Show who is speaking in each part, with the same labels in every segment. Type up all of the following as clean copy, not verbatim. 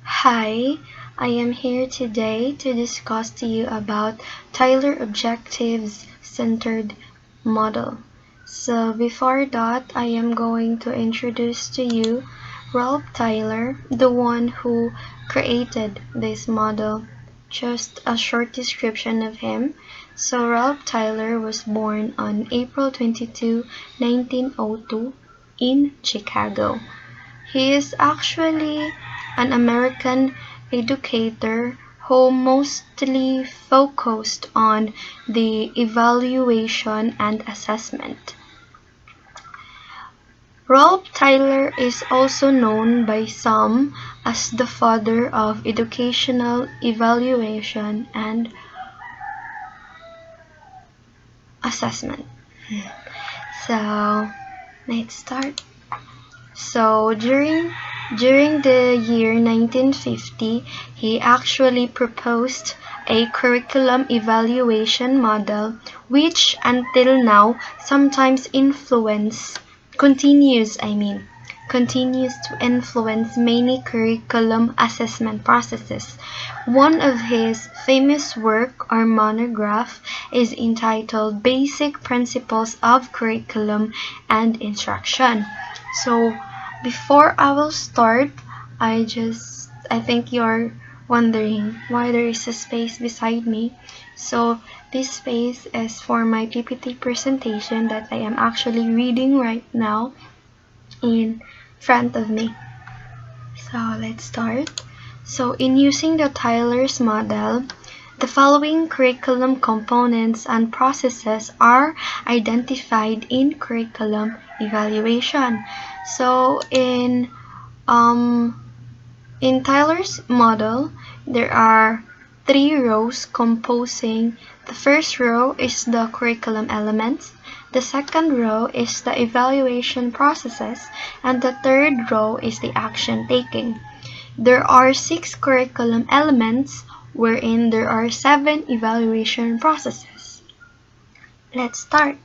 Speaker 1: Hi, I am here today to discuss to you about Tyler Objectives Centered Model. So before that, I am going to introduce to you Ralph Tyler, the one who created this model. Just a short description of him. So Ralph Tyler was born on April 22, 1902 in Chicago. He is actually an American educator who mostly focused on the evaluation and assessment. Ralph Tyler is also known by some as the father of educational evaluation and assessment. So, let's start. So during the year 1950, he actually proposed a curriculum evaluation model which until now sometimes continues to influence many curriculum assessment processes. One of his famous work or monograph is entitled Basic Principles of Curriculum and Instruction. So before I will start, I think you're wondering why there is a space beside me. So this space is for my PPT presentation that I am actually reading right now in front of me. So let's start. So in using the Tyler's model, the following curriculum components and processes are identified in curriculum evaluation. So in Tyler's model, there are three rows composing. The first row is the curriculum elements, the second row is the evaluation processes, and the third row is the action taking. There are 6 curriculum elements wherein there are 7 evaluation processes. Let's start.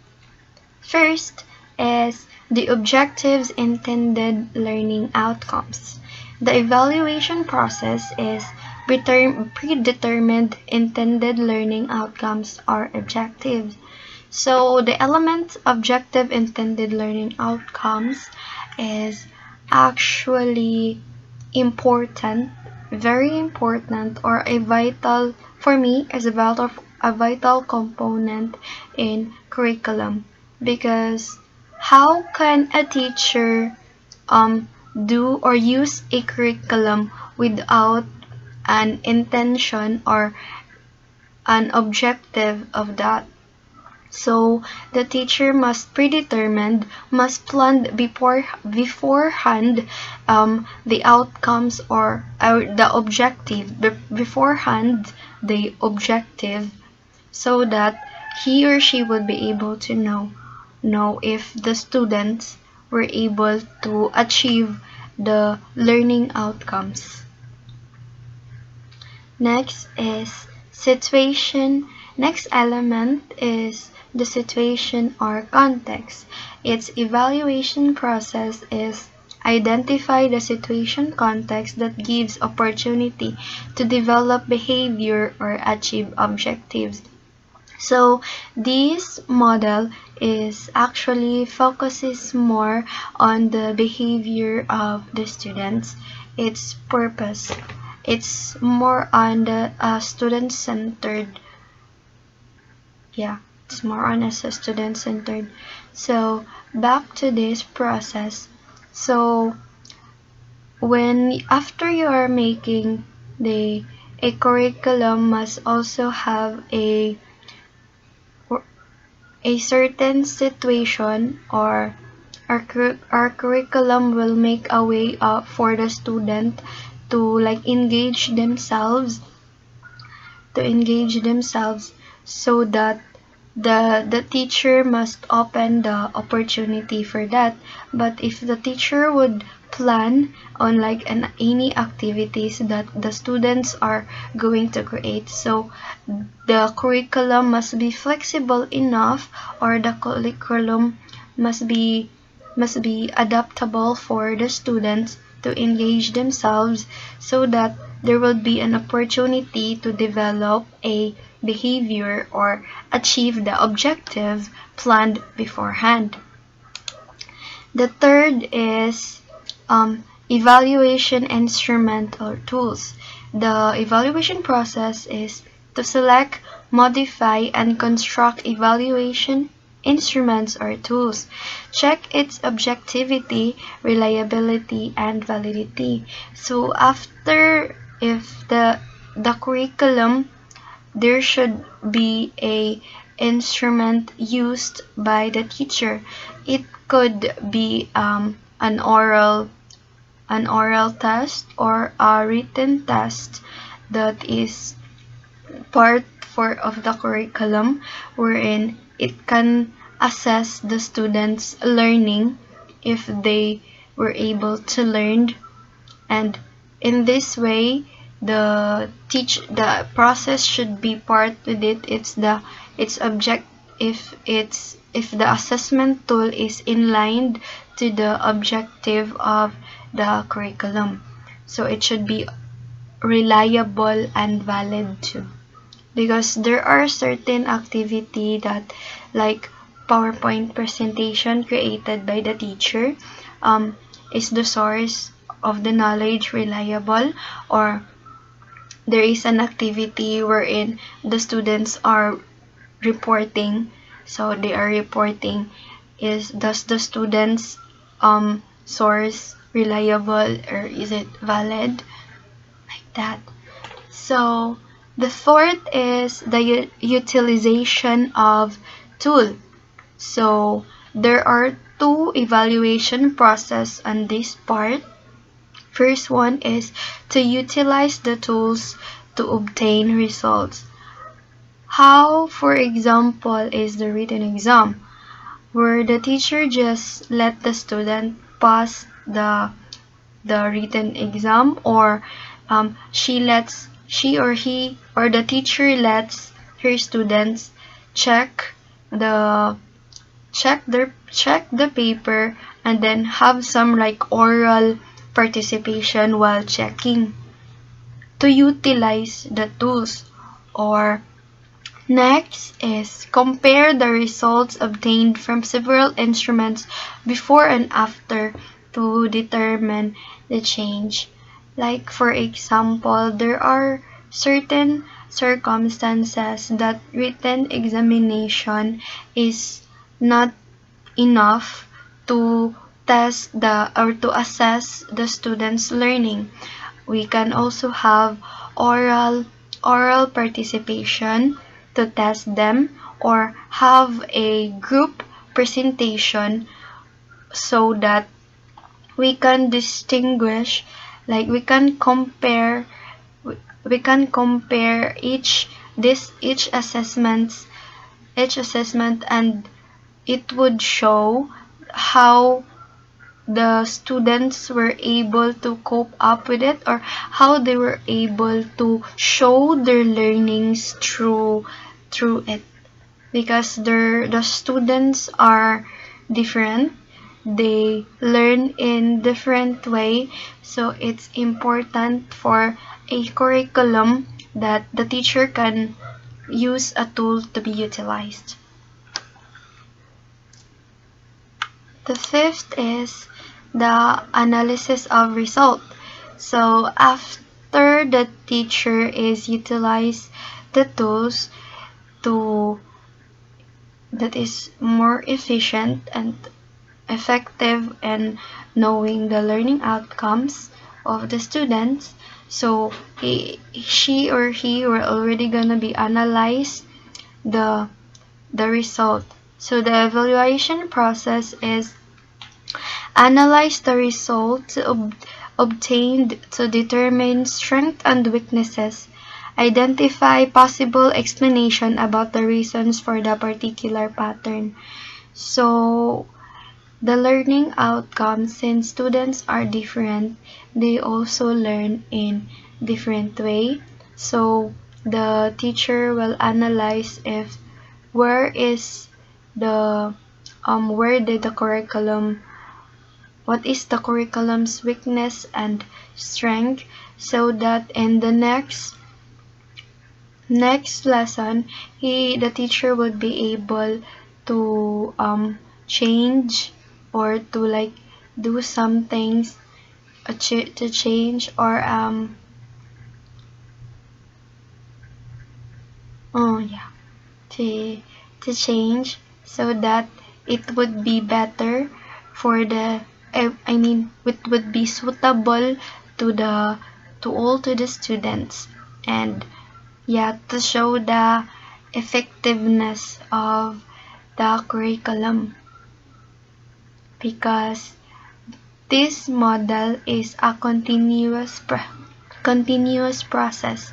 Speaker 1: First is the objectives intended learning outcomes. The evaluation process is predetermined intended learning outcomes or objectives. So the element objective intended learning outcomes is actually important, very important, or a vital, for me, is a vital component in curriculum. Because how can a teacher do or use a curriculum without an intention or an objective of that? So the teacher must plan beforehand the outcomes or the objective beforehand the objective, so that he or she would be able to know if the students were able to achieve the learning outcomes. Next is situation. Next element is the situation or context. Its evaluation process is identify the situation context that gives opportunity to develop behavior or achieve objectives. So this model is actually focuses more on the behavior of the students, its purpose. It's more on the student-centered. Yeah, it's more on as a student-centered. So back to this process. So when after you are making a curriculum must also have a certain situation, or our curriculum will make a way up for the student to engage themselves, so that the teacher must open the opportunity for that. But if the teacher would plan on any activities that the students are going to create, so the curriculum must be flexible enough, or the curriculum must be adaptable for the students, to engage themselves so that there will be an opportunity to develop a behavior or achieve the objective planned beforehand. The third is evaluation instrument or tools. The evaluation process is to select, modify, and construct evaluation instruments or tools. Check its objectivity, reliability, and validity. So after, if the curriculum, there should be a instrument used by the teacher. It could be an oral test or a written test that is part for of the curriculum, wherein it can assess the students' learning if they were able to learn. And in this way, the process should be part with it. It's object if the assessment tool is in line to the objective of the curriculum. So it should be reliable and valid too. Because there are certain activity that, like PowerPoint presentation created by the teacher, is the source of the knowledge reliable, or there is an activity wherein the students are reporting, so they are reporting, does the students source reliable or is it valid, like that. So the fourth is the utilization of tool. So there are two evaluation process on this part. First one is to utilize the tools to obtain results. How, for example, is the written exam, where the teacher just let the student pass the written exam, or she or he or the teacher lets her students check the check the paper and then have some like oral participation while checking to utilize the tools. Or next is compare the results obtained from several instruments before and after to determine the change. Like for example, there are certain circumstances that written examination is not enough to test the or to assess the students' learning. We can also have oral participation to test them, or have a group presentation so that we can distinguish, like we can compare each assessment, and it would show how the students were able to cope up with it, or how they were able to show their learnings through it. Because the students are different, they learn in different way, so it's important for a curriculum that the teacher can use a tool to be utilized. The fifth is the analysis of result. So after the teacher is utilize the tools to that is more efficient and effective in knowing the learning outcomes of the students, so she or he were already gonna be analyze the result. So the evaluation process is analyze the results obtained to determine strengths and weaknesses, identify possible explanation about the reasons for the particular pattern. So the learning outcomes, since students are different, they also learn in different way. So the teacher will analyze if where did the curriculum what is the curriculum's weakness and strength, so that in the next lesson the teacher would be able to change, or to like do some things to change, or oh yeah, to change, so that it would be better for the I mean it would be suitable to the to the students, and yeah, to show the effectiveness of the curriculum, because this model is a continuous process.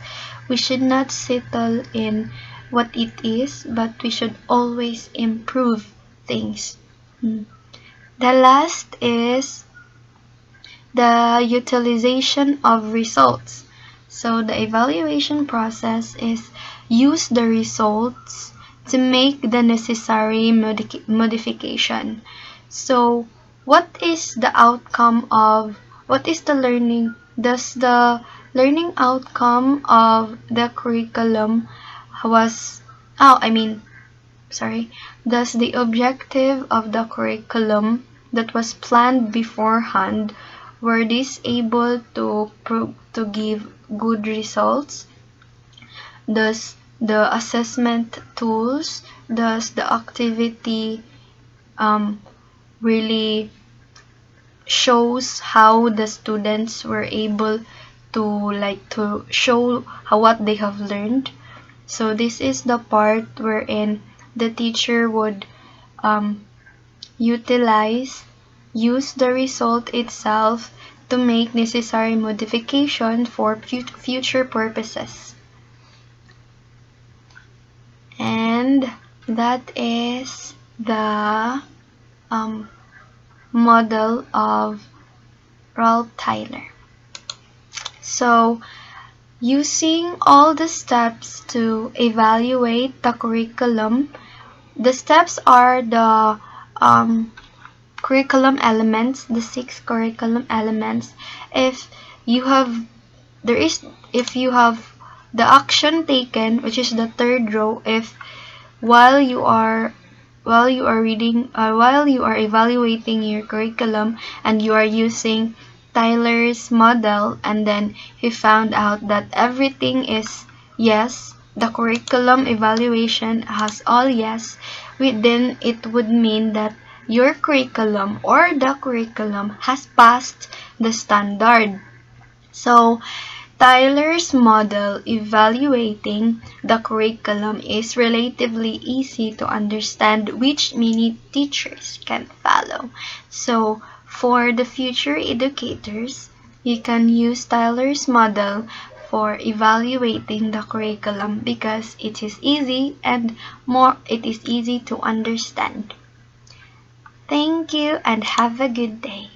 Speaker 1: We should not settle in what it is, but we should always improve things. Mm. The last is the utilization of results. So the evaluation process is use the results to make the necessary modification. So what is the outcome of what is the learning? Does the learning outcome of the curriculum was I mean sorry, thus the objective of the curriculum that was planned beforehand, were these able to give good results? Thus the assessment tools, thus the activity really shows how the students were able to to show how what they have learned. So this is the part wherein the teacher would um, use the result itself to make necessary modification for future purposes. And that is the model of Ralph Tyler. So, using all the steps to evaluate the curriculum, the steps are the curriculum elements, the 6 curriculum elements. If you have if you have the action taken, which is the third row, if while you are reading, while you are evaluating your curriculum and you are using Tyler's model, and then he found out that everything is yes, the curriculum evaluation has all yes, then it would mean that your curriculum or the curriculum has passed the standard. So Tyler's model evaluating the curriculum is relatively easy to understand, which many teachers can follow. So for the future educators, you can use Tyler's model for evaluating the curriculum, because it is easy and it is easy to understand. Thank you and have a good day.